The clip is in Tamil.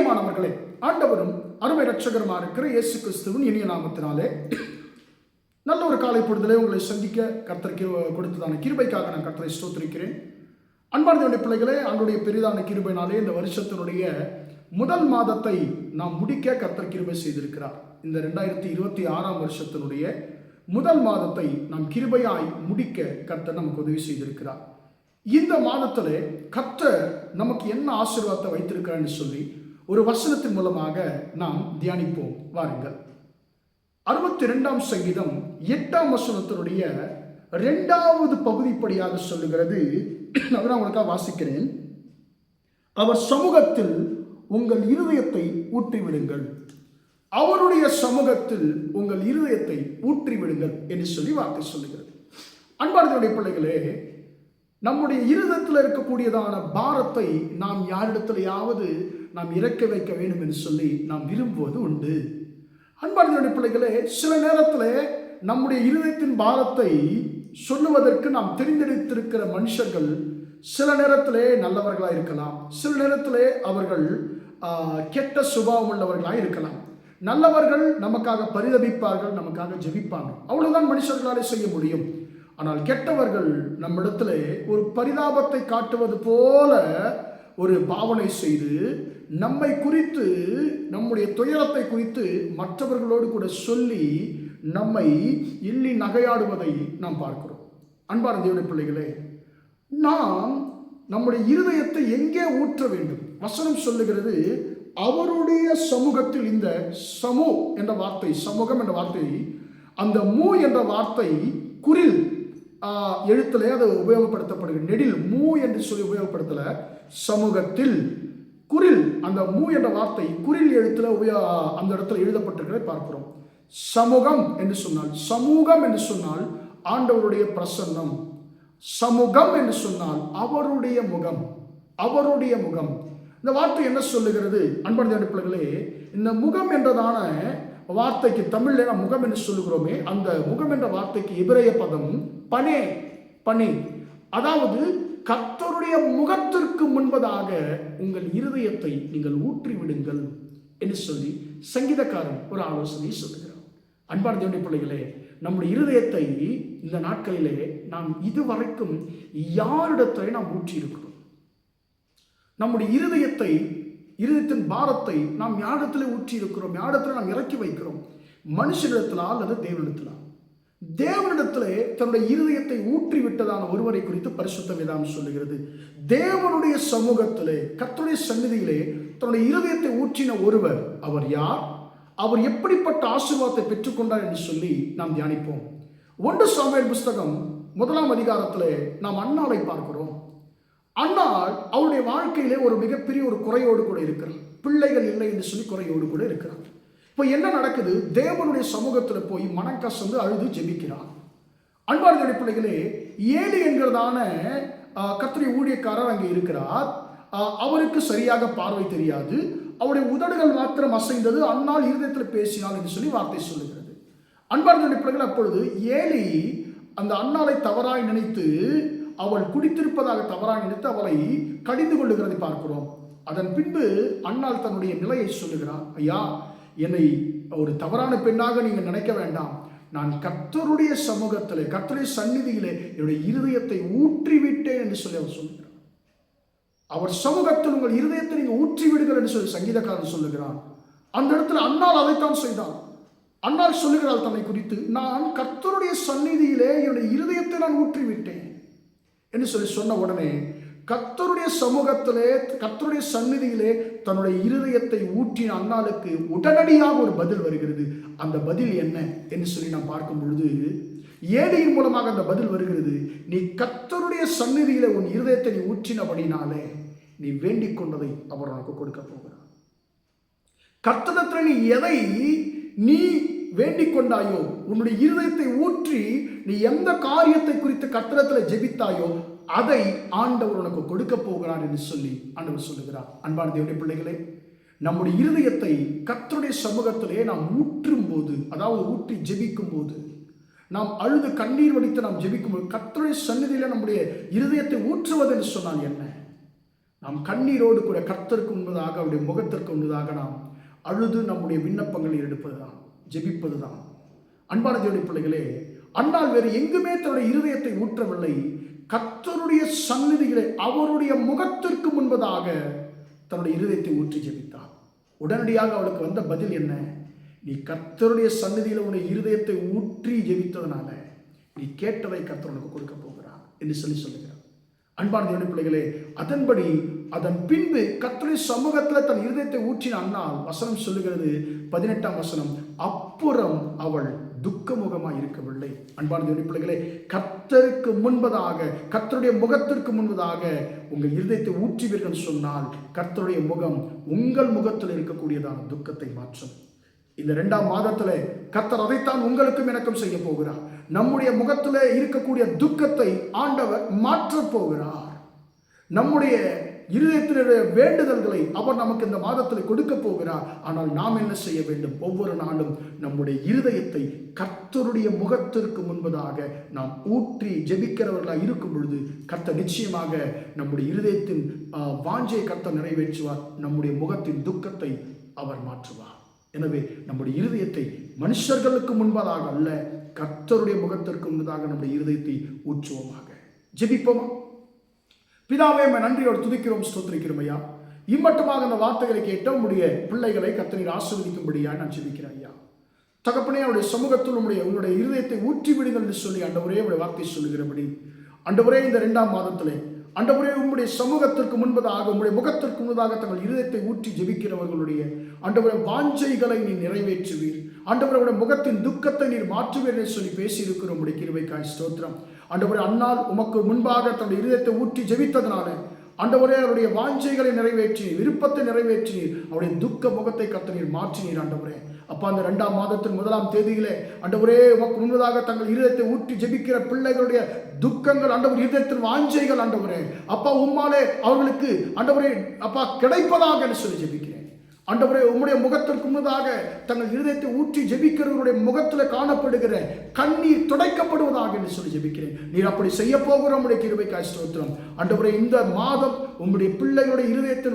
பிரியமானவர்களே, ஆண்டவரும் அருமை இரட்சகருமா இருக்கிற இயேசு கிறிஸ்துவின் இனிய நாமத்தினாலே நல்ல ஒரு காலை பொழுதிலே உங்களை சந்திக்க கர்த்தர் கொடுத்ததான கிருபைக்காக நான் கர்த்தரை ஸ்தோத்திரிக்கிறேன். அன்பார்ந்த பிள்ளைகளே, ஆண்டுடைய பெரிதான கிருபையினாலே இந்த வருஷத்தினுடைய முதல் மாதத்தை நாம் முடிக்க கர்த்தர் கிருபை செய்திருக்கிறார். இந்த 2026 வருஷத்தினுடைய முதல் மாதத்தை நாம் கிருபையாய் முடிக்க கர்த்தர் நமக்கு உதவி செய்திருக்கிறார். இந்த மாதத்திலே கர்த்தர் நமக்கு என்ன ஆசீர்வாதத்தை வைத்திருக்கிறான்னு சொல்லி ஒரு வசனத்தின் மூலமாக நாம் தியானிப்போம். வாருங்கள். 62 சங்கீதம் 8 வசனத்தினுடைய 2வது பகுதிப்படியாக சொல்லுகிறது. நான் உங்களுக்காக வாசிக்கிறேன். அவர் சமூகத்தில் உங்கள் இருதயத்தை ஊற்றிவிடுங்கள், அவருடைய சமூகத்தில் உங்கள் இருதயத்தை ஊற்றிவிடுங்கள் என்று சொல்லி வார்த்தை சொல்லுகிறது. அன்பார்ந்த பிள்ளைகளே, நம்முடைய இருதயத்தில் இருக்கக்கூடியதான பாரத்தை நாம் யாரிடத்திலேயாவது நாம் இறக்க வைக்க வேண்டும் என்று சொல்லி நாம் விரும்புவது உண்டு. அன்பார்ந்த பிள்ளைகளே, சில நேரத்தில் நம்முடைய இருதயத்தின் பாரத்தை சொல்லுவதற்கு நாம் தெரிந்தெடுத்திருக்கிற மனுஷர்கள் சில நேரத்திலே நல்லவர்களாக இருக்கலாம், சில நேரத்திலே அவர்கள் கெட்ட சுபாவம் உள்ளவர்களாக இருக்கலாம். நல்லவர்கள் நமக்காக பரிதபிப்பார்கள், நமக்காக ஜெபிப்பாங்க, அவ்வளவுதான் மனுஷர்களாலே செய்ய முடியும். ஆனால் கெட்டவர்கள் நம்மிடத்தில் ஒரு பரிதாபத்தை காட்டுவது போல ஒரு பாவனை செய்து நம்மை குறித்து, நம்முடைய துயரத்தை குறித்து மற்றவர்களோடு கூட சொல்லி நம்மை எள்ளி நகையாடுவதை நாம் பார்க்கிறோம். அன்பான தேவனுடைய பிள்ளைகளே, நாம் நம்முடைய இருதயத்தை எங்கே ஊற்ற வேண்டும்? வசனம் சொல்லுகிறது, அவருடைய சமூகத்தில். இந்த சமூ என்ற வார்த்தை, சமூகம் என்ற வார்த்தை, அந்த மூ என்ற வார்த்தை குறில் எழுத்திலே அது உபயோகப்படுத்தப்படுகிறது. நெடில் மூ என்று சொல்லி உபயோகப்படுத்தல, சமூகத்தில் குறில். அந்த மூ என்ற வார்த்தை குறில் எழுத்துல அந்த இடத்துல எழுதப்பட்டிருக்கிறதை பார்க்கிறோம். சமூகம் என்று சொன்னால், சமூகம் என்று சொன்னால் ஆண்டவருடைய பிரசன்னம், சமூகம் என்று சொன்னால் அவருடைய முகம், அவருடைய முகம். இந்த வார்த்தை என்ன சொல்லுகிறது? அன்பான பிள்ளைகளே, இந்த முகம் என்றதான வார்த்தைக்கு தமிழ்ல நாம் முகம் என்று சொல்லுகிறோமே, அந்த முகம் என்ற வார்த்தைக்கு எபிரேய பதம் பனே, பனி. அதாவது கர்த்தருடைய முகத்திற்கு முன்பதாக உங்கள் இருதயத்தை நீங்கள் ஊற்றி விடுங்கள் என்று சொல்லி சங்கீதக்காரன் ஒரு ஆலோசனை சொல்லுகிறார். அன்பான தேவனுடைய பிள்ளைகளே, நம்முடைய இருதயத்தை இந்த நாட்களிலே நாம் இதுவரைக்கும் யாரிடத்தை நாம் ஊற்றி இருக்கிறோம்? நம்முடைய இருதயத்தின் பாரத்தை நாம் யாரிடத்துல ஊற்றி இருக்கிறோம்? யாரிடத்துல நாம் இறக்கி வைக்கிறோம்? மனுஷனிடத்திலா அல்லது தேவனிடத்திலா? தேவனிடத்திலே தன்னுடைய இருதயத்தை ஊற்றி விட்டதான ஒருவரை குறித்து பரிசுத்த வேதாகம் சொல்லுகிறது. தேவனுடைய சமூகத்திலே, கர்த்தருடைய சந்நிதியிலே தன்னுடைய இருதயத்தை ஊற்றின ஒருவர், அவர் யார்? அவர் எப்படிப்பட்ட ஆசீர்வாதத்தை பெற்றுக்கொண்டார் என்று சொல்லி நாம் தியானிப்போம். 1 சாமுவேல் புஸ்தகம் 1 அதிகாரத்திலே நாம் அன்னாளை பார்க்கிறோம். அன்னாள் அவருடைய வாழ்க்கையிலே ஒரு மிகப்பெரிய ஒரு குறையோடு கூட இருக்கிறார். பிள்ளைகள் இல்லை என்று சொல்லி குறையோடு கூட இருக்கிறார். இப்போ என்ன நடக்குது? தேவனுடைய சமூகத்தில் போய் மனம் கசந்து அழுது ஜெபிக்கிறார். அன்பார்ந்த பிள்ளைகளே, ஏலி என்கிறதான கர்த்தருடைய ஊழியக்காரர் அங்கே இருக்கிறார். அவருக்கு சரியாக பார்வை தெரியாது, அவருடைய உதடுகள் மாத்திரம் அசைந்தது, அன்னாள் இருதயத்தில் பேசினாள் என்று சொல்லி வார்த்தை சொல்லுகிறது. அன்பார்ந்த பிள்ளைகள், அப்பொழுது ஏலி அந்த அன்னாளை தவறாய் நினைத்து, அவள் குடித்திருப்பதாக தவறாக நினைத்து அவளை கடிந்து கொள்ளுகிறதை பார்க்கிறோம். அதன் பின்பு அன்னாள் தன்னுடைய நிலையை சொல்லுகிறார். ஐயா, என்னை ஒரு தவறான பெண்ணாக நீங்கள் நினைக்க வேண்டாம். நான் கர்த்தருடைய சமூகத்திலே, கர்த்தருடைய சந்நிதியிலே என்னுடைய இருதயத்தை ஊற்றிவிட்டேன் என்று சொல்லி அவர் சொல்லுகிறார். அவர் சமூகத்தில் உங்கள் இருதயத்தை நீங்கள் ஊற்றி விடுங்கள் என்று சொல்லி சங்கீதக்காரன் சொல்லுகிறார். அந்த இடத்துல அன்னாள் அதைத்தான் செய்தார். அன்னாள் சொல்லுகிறாள் தன்னை குறித்து, நான் கர்த்தருடைய சந்நிதியிலே என்னுடைய இருதயத்தை நான் ஊற்றிவிட்டேன் என்று சொல்லி சொன்ன உடனே கர்த்தருடைய சமூகத்திலே, கர்த்தருடைய சந்நிதியிலே தன்னுடைய இருதயத்தை ஊற்றின அன்னாளுக்கு உடனடியாக ஒரு பதில் வருகிறது. அந்த பதில் என்ன என்று சொல்லி நாம் பார்க்கும் பொழுது, ஏலியின் மூலமாக அந்த பதில் வருகிறது. நீ கர்த்தருடைய சந்நிதியிலே உன் இருதயத்தை நீ ஊற்றினபடினாலே நீ வேண்டிக் கொண்டதை அவர் உனக்கு கொடுக்க போகிறார். கர்த்தரிடத்தில் நீ எதை நீ வேண்டிக் கொண்டாயோ, உன்னுடைய இருதயத்தை ஊற்றி நீ எந்த காரியத்தை குறித்து கர்த்தரிடத்தில் ஜெபித்தாயோ அதை ஆண்டவர் உனக்கு கொடுக்க போகிறார் என்று சொல்லி ஆண்டவர் சொல்லுகிறார். அன்பான தேவனுடைய பிள்ளைகளே, நம்முடைய இருதயத்தை கர்த்தருடைய சமூகத்திலே நாம் ஊற்றும் போது, அதாவது ஊற்றி ஜெபிக்கும் போது, நாம் அழுது கண்ணீர் வடித்து நாம் ஜெபிக்கும் போது, கர்த்தருடைய சந்நிதியில நம்முடைய இருதயத்தை ஊற்றுவது என்று சொன்னால் என்ன? நாம் கண்ணீரோடு கூட கர்த்தருக்கு முன்பதாக அவருடைய முகத்திற்கு முன்பதாக நாம் அழுது நம்முடைய விண்ணப்பங்களை எடுப்பதுதான், ஜெபிப்பதுதான். அன்பான தேவனுடைய பிள்ளைகளே, அண்ணால் வேறு எங்குமே தன்னுடைய இருதயத்தை ஊற்றவில்லை. கர்த்தருடைய சந்நிதிகளை அவருடைய முகத்திற்கு முன்பதாக தன்னுடைய இருதயத்தை ஊற்றி ஜெபித்தார். உடனடியாக அவளுக்கு வந்த பதில் என்ன? நீ கர்த்தருடைய சந்நிதியில் உன்னுடைய இருதயத்தை ஊற்றி ஜெபித்ததனால நீ கேட்டதை கர்த்தர் உனக்கு கொடுக்க போகிறார் என்று சொல்லுகிறார். அன்பான தேவனுடைய பிள்ளைகளே, அதன்படி அதன் பின்பு கர்த்தருடைய சமூகத்தில் தன் இருதயத்தை ஊற்றின அன்னாள், வசனம் சொல்லுகிறது 18ஆம் வசனம், அப்புறம் அவள் துக்கமுகமாக இருக்கவில்லை. அன்பான தேவனுடைய பிள்ளைகளே, கர்த்தருக்கு முன்பதாக, கர்த்தருடைய முகத்திற்கு முன்பதாக உங்கள் இருதயத்தை ஊற்றுவீர்கள் சொன்னால் கர்த்தருடைய முகம் உங்கள் முகத்தில் இருக்கக்கூடியதான துக்கத்தை மாற்றும். இந்த 2ஆம் மாதத்தில் கர்த்தர் அதைத்தான் உங்களுக்கும் எனக்கும் செய்ய போகிறார். நம்முடைய முகத்தில் இருக்கக்கூடிய துக்கத்தை ஆண்டவர் மாற்றப் போகிறார். நம்முடைய இருதயத்தினுடைய வேண்டுதல்களை அவர் நமக்கு இந்த மாதத்தில் கொடுக்க போகிறார். ஆனால் நாம் என்ன செய்ய வேண்டும்? ஒவ்வொரு நாளும் நம்முடைய இருதயத்தை கர்த்தருடைய முகத்திற்கு முன்பதாக நாம் ஊற்றி ஜெபிக்கிறவர்களாக இருக்கும் பொழுது கர்த்தர் நிச்சயமாக நம்முடைய இருதயத்தின் வாஞ்சையை கர்த்தர் நிறைவேற்றுவார். நம்முடைய முகத்தின் துக்கத்தை அவர் மாற்றுவார். எனவே நம்முடைய இருதயத்தை மனுஷர்களுக்கு முன்பதாக அல்ல, கர்த்தருடைய முகத்திற்கு முன்பதாக நம்முடைய இருதயத்தை ஊற்றுவோமாக. ஜெபிப்போமா? பிதாவே, நன்றியோடு துதிக்கிறோம், ஸ்தோத்திரிக்கிறோம் ஐயா. இம்மட்டுமாக அந்த வார்த்தைகளை கேட்ட உங்களுடைய பிள்ளைகளை கர்த்தர் ஆசீர்வதிக்கும்படியா நான் ஜெபிக்கிறேன் ஐயா. தகப்பனே, அவருடைய சமூகத்தில் உங்களுடைய இருதயத்தை ஊற்றி விடுங்கள் என்று சொல்லி ஆண்டவரே உங்களுடைய வார்த்தை சொல்லுகிறபடி ஆண்டவரே இந்த 2ஆம் மாதத்திலே ஆண்டவரே உம்முடைய சமூகத்திற்கு முன்பதாக, உம்முடைய முகத்திற்கு முன்பதாக தங்கள் இருதயத்தை ஊற்றி ஜெபிக்கிறவர்களுடைய ஆண்டவரே வாஞ்சைகளை நீ நிறைவேற்றுவீர். ஆண்டவருடைய முகத்தின் துக்கத்தை நீர் மாற்றுவீர் என்று சொல்லி பேசியிருக்கிறோம். உம்முடைய கிருபைக்காய் ஸ்தோத்திரம். ஆண்டவரே, அன்னால் உமக்கு முன்பாக தன்னுடைய இருதயத்தை ஊற்றி ஜெபித்ததனால ஆண்டவரே அவருடைய வாஞ்சைகளை நிறைவேற்றி, விருப்பத்தை நிறைவேற்றி, அவருடைய துக்க முகத்தை கர்த்தர் மாற்றினீர். ஆண்டவரே அப்பா, அந்த 2ஆம் மாதத்தின் 1ஆம் தேதியிலே ஆண்டவரே உமக்கு முன்பதாக தங்கள் இருதயத்தை ஊற்றி ஜெபிக்கிற பிள்ளைகளுடைய துக்கங்கள், ஆண்டவர் இருதயத்தின் வாஞ்சைகள் ஆண்டவரே அப்பா உம்மாலே அவர்களுக்கு ஆண்டவரே அப்பா கிடைப்பதாக என்று சொல்லி ஜெபிக்கிறேன். ஆண்டவரே, உம்முடைய முகத்திற்கு முன்னதாக தங்கள் இருதயத்தை ஊற்றி ஜெபிக்கிறவருடைய முகத்தில் காணப்படுகிற கண்ணீர் துடைக்கப்படுவதாக என்று சொல்லி ஜெபிக்கிறேன். நீர் அப்படி செய்ய போகிற உம்முடைய கிருபைக்காய் ஸ்தோத்திரம். ஆண்டவரே, இந்த மாதம் உம்முடைய பிள்ளைகளுடைய இருதயத்தின்